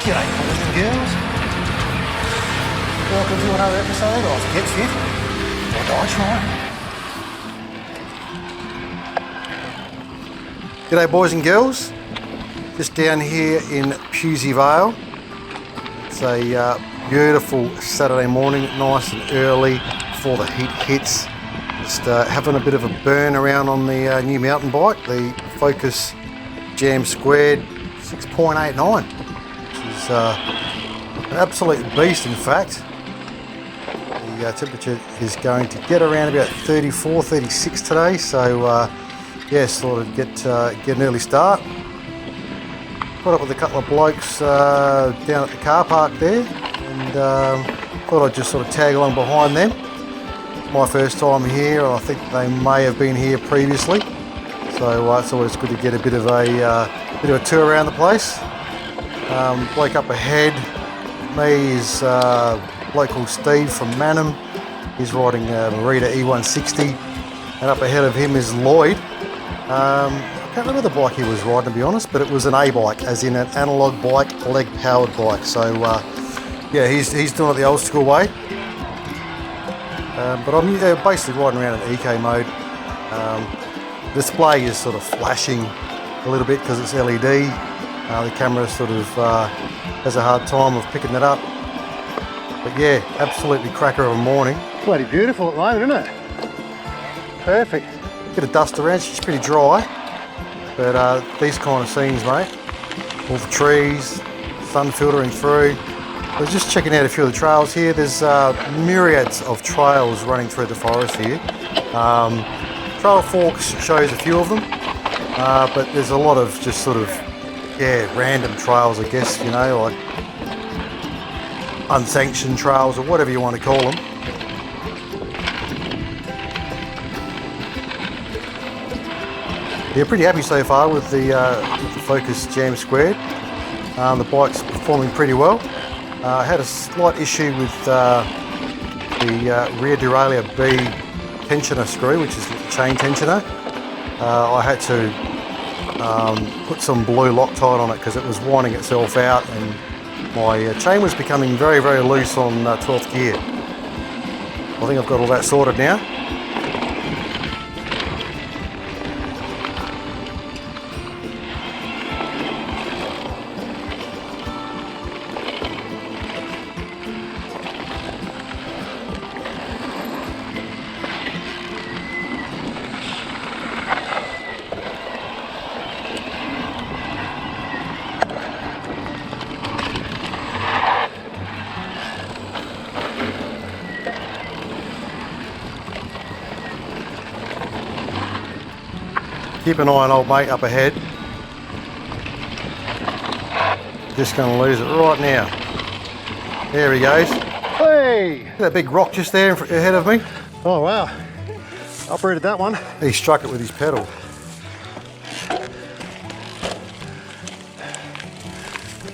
G'day boys and girls. Welcome to another episode of Get Fit or Die Trying. G'day boys and girls. Just down here in Pewsey Vale. It's a beautiful Saturday morning, nice and early before the heat hits. Just having a bit of a burn around on the new mountain bike, the Focus Jam2 6.8, which is an absolute beast. In fact, the temperature is going to get around about 34, 36 today, so yeah, sort of get an early start. Caught up with a couple of blokes down at the car park there, and thought I'd just sort of tag along behind them. My first time here, I think they may have been here previously, so it's always good to get a bit of a tour around the place. Bloke up ahead, me is a bloke called Steve from Manham. He's riding a Merida E160, and up ahead of him is Lloyd. I can't remember the bike he was riding, to be honest, but it was an A-bike, as in an analogue bike, leg-powered bike. So yeah, he's doing it the old school way. But I'm basically riding around in EK mode. Display is sort of flashing a little bit because it's LED. The camera sort of has a hard time of picking that up. But yeah, absolutely cracker of a morning. Bloody beautiful at the moment, isn't it? Perfect. Bit of dust around, she's pretty dry. But these kind of scenes, mate. All the trees, sun filtering through. I was just checking out a few of the trails here. There's myriads of trails running through the forest here. Trail Forks shows a few of them, but there's a lot of just sort of, yeah, random trails, I guess, you know, like unsanctioned trails or whatever you want to call them. Yeah, pretty happy so far with the Focus Jam2. The bike's performing pretty well. I had a slight issue with the rear derailleur B tensioner screw, which is the chain tensioner. I had to put some blue Loctite on it because it was winding itself out, and my chain was becoming very, very loose on 12th gear. I think I've got all that sorted now. Keep an eye on old mate up ahead. Just going to lose it right now. There he goes. Hey! That big rock just there ahead of me. Oh wow. Uprooted that one. He struck it with his pedal.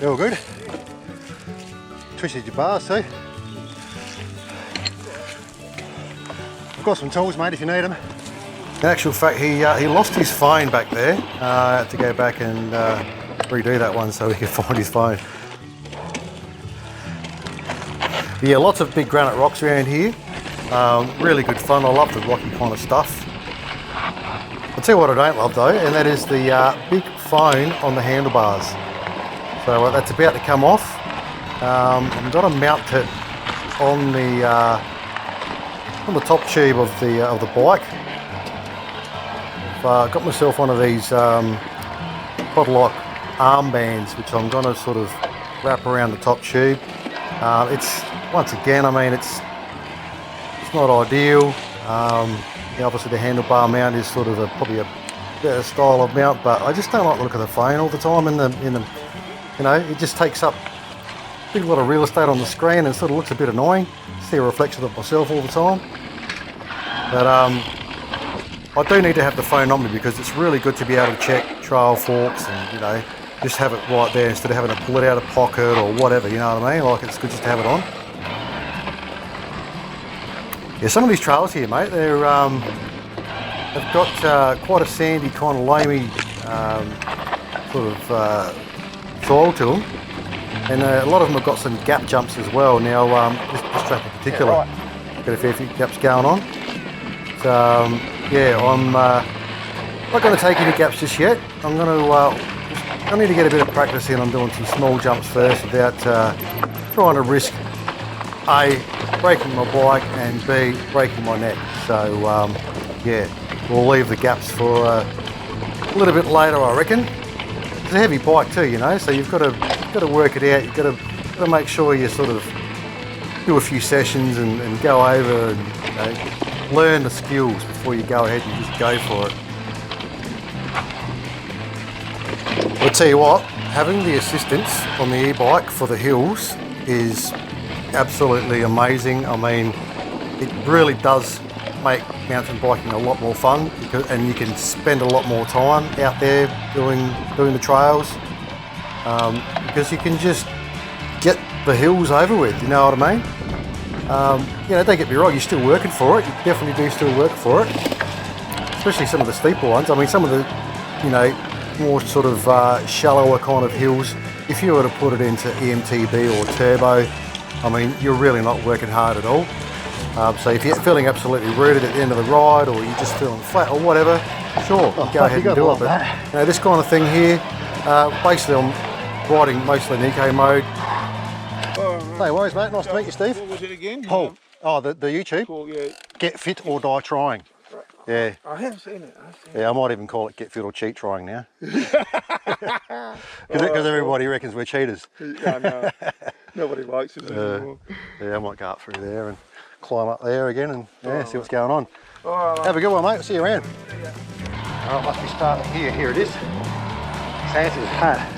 All good. Twisted your bars too. I've got some tools, mate, if you need them. In actual fact, he lost his phone back there. I had to go back and redo that one so he could find his phone. But yeah, lots of big granite rocks around here. Really good fun. I love the rocky kind of stuff. I'll tell you what I don't love though, and that is the big phone on the handlebars. So that's about to come off. I'm going to mount it on the top tube of the bike. I've got myself one of these quad-lock armbands, which I'm going to sort of wrap around the top tube. It's, once again, I mean, it's not ideal. Yeah, obviously the handlebar mount is sort of probably a better style of mount, but I just don't like the look of the phone all the time in the you know, it just takes up a big lot of real estate on the screen and sort of looks a bit annoying. See a reflection of myself all the time. But I do need to have the phone on me because it's really good to be able to check trail forks and, you know, just have it right there instead of having to pull it out of pocket or whatever, you know what I mean? Like, it's good just to have it on. Yeah, some of these trails here, mate, they've got quite a sandy, kind of loamy sort of soil to them. and a lot of them have got some gap jumps as well. Now this track in particular, got a fair few gaps going on. So yeah, I'm not going to take any gaps just yet. I need to get a bit of practice in on doing some small jumps first without trying to risk A, breaking my bike, and B, breaking my neck. So yeah, we'll leave the gaps for a little bit later, I reckon. It's a heavy bike too, you know, so you've got to work it out. You've got to make sure you sort of do a few sessions and go over and, you know, learn the skills before you go ahead and just go for it. I'll tell you what, having the assistance on the e-bike for the hills is absolutely amazing. I mean, it really does make mountain biking a lot more fun, and you can spend a lot more time out there doing the trails, because you can just get the hills over with, you know what I mean? You know, don't get me wrong, you're still working for it. You definitely do still work for it, especially some of the steeper ones. I mean, some of the, you know, more sort of shallower kind of hills, if you were to put it into eMTB or turbo, I mean, you're really not working hard at all. So if you're feeling absolutely rooted at the end of the ride, or you're just feeling flat or whatever, sure, go ahead and do it. But you know, this kind of thing here, basically I'm riding mostly in eco mode. No worries, mate. Nice to meet you, Steve. What was it again? Paul. Oh, the YouTube. Paul, yeah. Get fit or die trying. Right. Yeah. I have seen it. Yeah, I might even call it get fit or cheat trying now. Because everybody reckons we're cheaters. Yeah, I know. Nobody likes it anymore. Yeah, I might go up through there and climb up there again and see what's going on. Right. Have a good one, mate. We'll see you around. Alright, let me start here. Here it is. Santa's hat.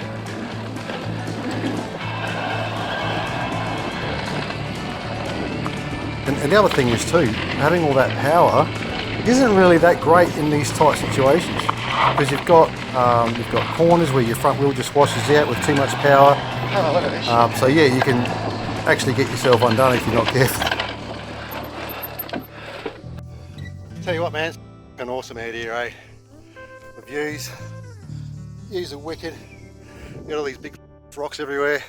And the other thing is too, having all that power isn't really that great in these tight situations, because you've got corners where your front wheel just washes out with too much power. Oh, look at this. So yeah, you can actually get yourself undone if you're not careful. Tell you what, man, it's f***ing awesome out here, eh? The views are wicked. You got all these big rocks everywhere.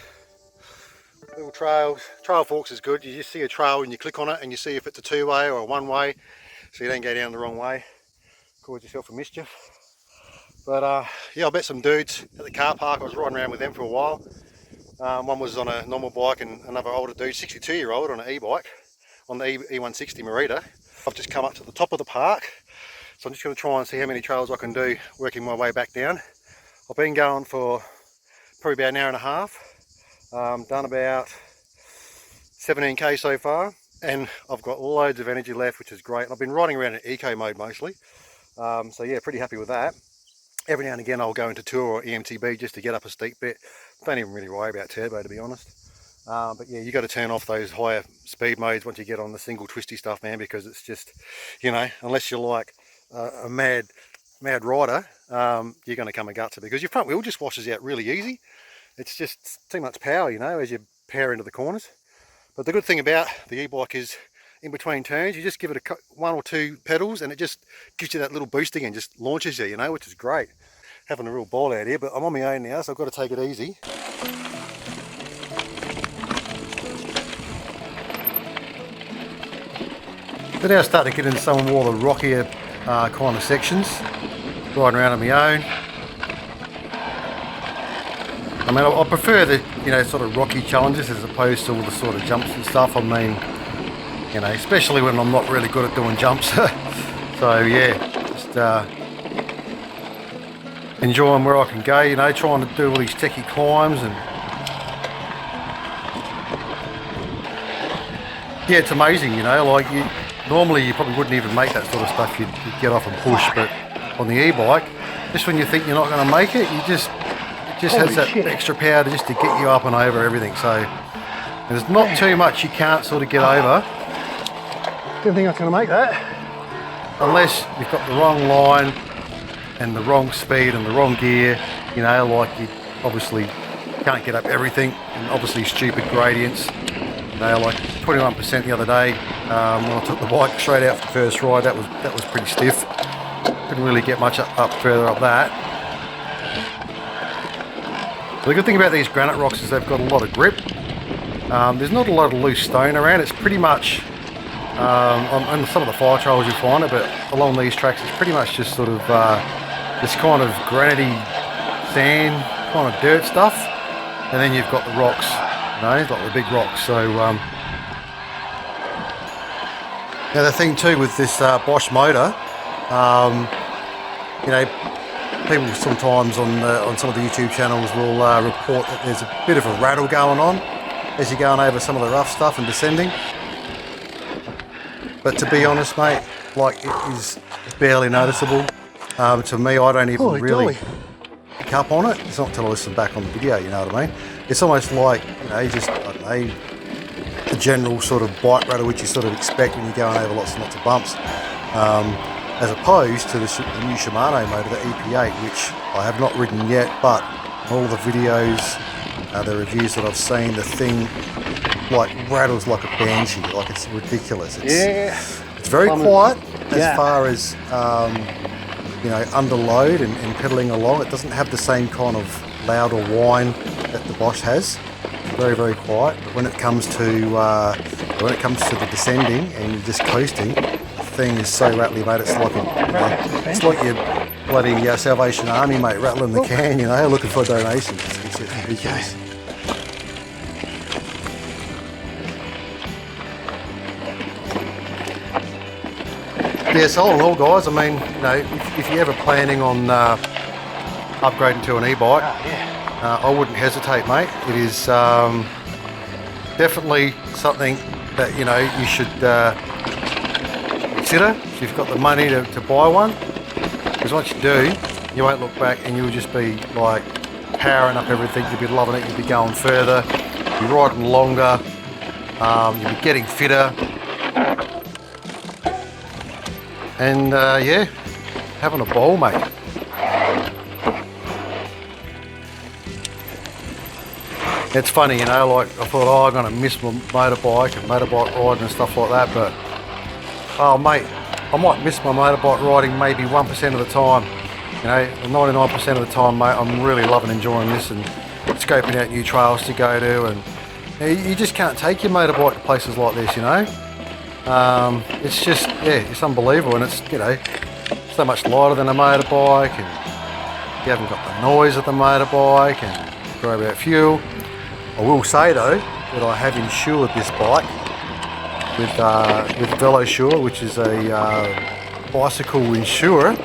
Little trails. Trail Forks is good. You just see a trail and you click on it and you see if it's a two-way or a one-way, so you don't go down the wrong way, cause yourself a mischief. But yeah, I met some dudes at the car park. I was riding around with them for a while. One was on a normal bike and another older dude, 62-year-old, on an e-bike, on the E160 Merida. I've just come up to the top of the park, so I'm just going to try and see how many trails I can do working my way back down. I've been going for probably about an hour and a half. Done about 17k so far, and I've got loads of energy left, which is great. I've been riding around in eco mode mostly, so yeah, pretty happy with that. Every now and again I'll go into tour or eMTB just to get up a steep bit. Don't even really worry about turbo, to be honest. But yeah, you got to turn off those higher speed modes once you get on the single twisty stuff, man, because it's just, you know, unless you're like a mad rider, you're going to come a gutser, because your front wheel just washes out really easy. It's just too much power, you know, as you power into the corners. But the good thing about the e-bike is, in between turns, you just give it one or two pedals and it just gives you that little boost again, just launches you, you know, which is great. Having a real ball out here, but I'm on my own now, so I've got to take it easy. Then now I start to get into some more of the rockier kind of sections, riding around on my own. I mean, I prefer the, you know, sort of rocky challenges as opposed to all the sort of jumps and stuff. I mean, you know, especially when I'm not really good at doing jumps. So yeah, just enjoying where I can go, you know, trying to do all these techie climbs, and yeah, it's amazing, you know, like normally you probably wouldn't even make that sort of stuff. You'd get off and push, but on the e-bike, just when you think you're not going to make it, it just has that extra power just to get you up and over everything. So there's not too much you can't sort of get over. Didn't think I was going to make that. Unless you've got the wrong line and the wrong speed and the wrong gear, you know, like you obviously can't get up everything, and obviously stupid gradients. You know, like 21% the other day, when I took the bike straight out for the first ride, that was pretty stiff. Couldn't really get much up further up that. The good thing about these granite rocks is they've got a lot of grip. There's not a lot of loose stone around. It's pretty much, on some of the fire trails you find it, but along these tracks it's pretty much just sort of this kind of granity sand, kind of dirt stuff. And then you've got the rocks, you know, like the big rocks. So now the thing too with this Bosch motor, you know, people sometimes on some of the YouTube channels will report that there's a bit of a rattle going on as you're going over some of the rough stuff and descending. But to be honest, mate, like, it is barely noticeable. To me, I don't even really pick up on it. It's not until I listen back on the video, you know what I mean? It's almost like, you know, just, I don't know, the general sort of bike rattle which you sort of expect when you're going over lots and lots of bumps. As opposed to the new Shimano motor, the EP8, which I have not ridden yet, but all the videos, the reviews that I've seen, the thing like rattles like a banshee, like it's ridiculous. It's very quiet as far as you know, under load and pedaling along. It doesn't have the same kind of loud or whine that the Bosch has. Very, very quiet. But when it comes to the descending and you're just coasting, thing is so rattly, mate. It's like it's like your bloody Salvation Army, mate, rattling the can, you know, looking for donations. It's just ridiculous. Yeah, so all in all, guys, I mean, you know, if you're ever planning on upgrading to an e-bike, I wouldn't hesitate, mate. It is definitely something that, you know, you should consider if you've got the money to buy one, because once you do, you won't look back and you'll just be like powering up everything. You'll be loving it, you'll be going further, you'll be riding longer, you'll be getting fitter, and yeah, having a ball, mate. It's funny, you know, like I thought, oh, I'm going to miss my motorbike and motorbike riding and stuff like that, but oh mate, I might miss my motorbike riding maybe 1% of the time. You know, 99% of the time, mate, I'm really loving enjoying this and scoping out new trails to go to, and you just can't take your motorbike to places like this, you know. It's just, yeah, it's unbelievable, and it's, you know, so much lighter than a motorbike, and you haven't got the noise of the motorbike, and worry about fuel. I will say though that I have insured this bike with VeloSure, which is a bicycle insurer,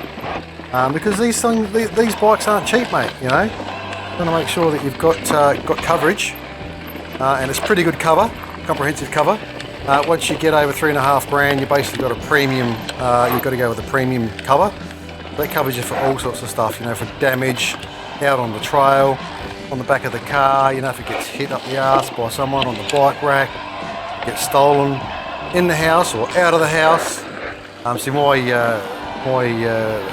because these bikes aren't cheap, mate. You know, you want to make sure that you've got coverage, and it's pretty good cover, comprehensive cover. Once you get over $3.5 grand, you basically got a premium. You've got to go with a premium cover. That covers you for all sorts of stuff. You know, for damage out on the trail, on the back of the car. You know, if it gets hit up the arse by someone on the bike rack, gets stolen in the house or out of the house. See, my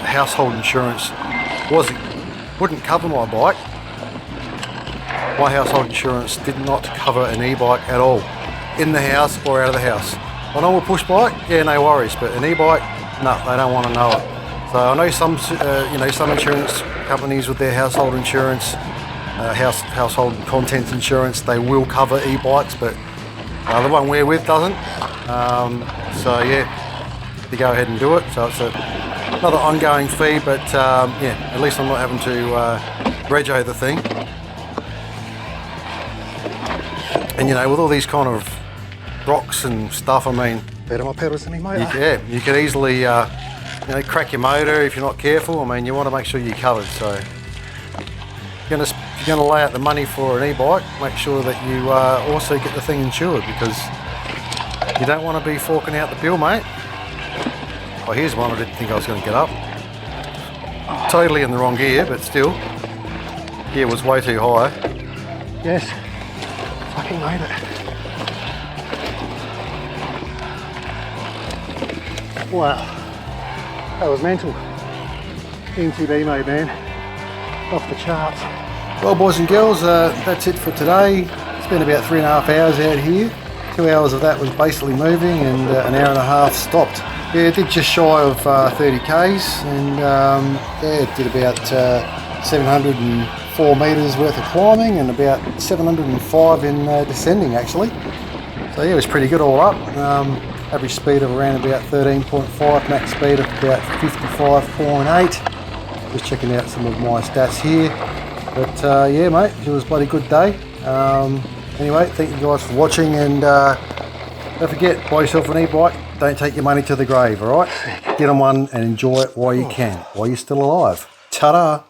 household insurance wouldn't cover my bike. My household insurance did not cover an e-bike at all, in the house or out of the house. A normal push bike, yeah, no worries, but an e-bike, no, they don't want to know it. So I know some, you know, some insurance companies with their household insurance, household contents insurance, they will cover e-bikes, but the one we're with doesn't. So yeah, you go ahead and do it. So it's another ongoing fee, but yeah, at least I'm not having to rego the thing. And you know, with all these kind of rocks and stuff, I mean, better my pedals than me, mate. Yeah, you could easily you know, crack your motor if you're not careful. I mean, you want to make sure you're covered. So if you're going to lay out the money for an e-bike, make sure that you also get the thing insured, because you don't want to be forking out the bill, mate. Oh, here's one I didn't think I was going to get up. Totally in the wrong gear, but still, gear was way too high. Yes, fucking made it. Wow, that was mental. eMTB made, man, off the charts. Well, boys and girls, that's it for today. It's been about 3.5 hours out here. 2 hours of that was basically moving, and an hour and a half stopped. Yeah, it did just shy of 30 Ks, and yeah, it did about 750 4 metres worth of climbing and about 705 in descending actually. So yeah, it was pretty good all up. Average speed of around about 13.5, max speed of about 55.8. Just checking out some of my stats here. But yeah mate, it was a bloody good day. Anyway, thank you guys for watching, and don't forget, buy yourself an e-bike. Don't take your money to the grave, alright? Get on one and enjoy it while you can, while you're still alive. Ta-da!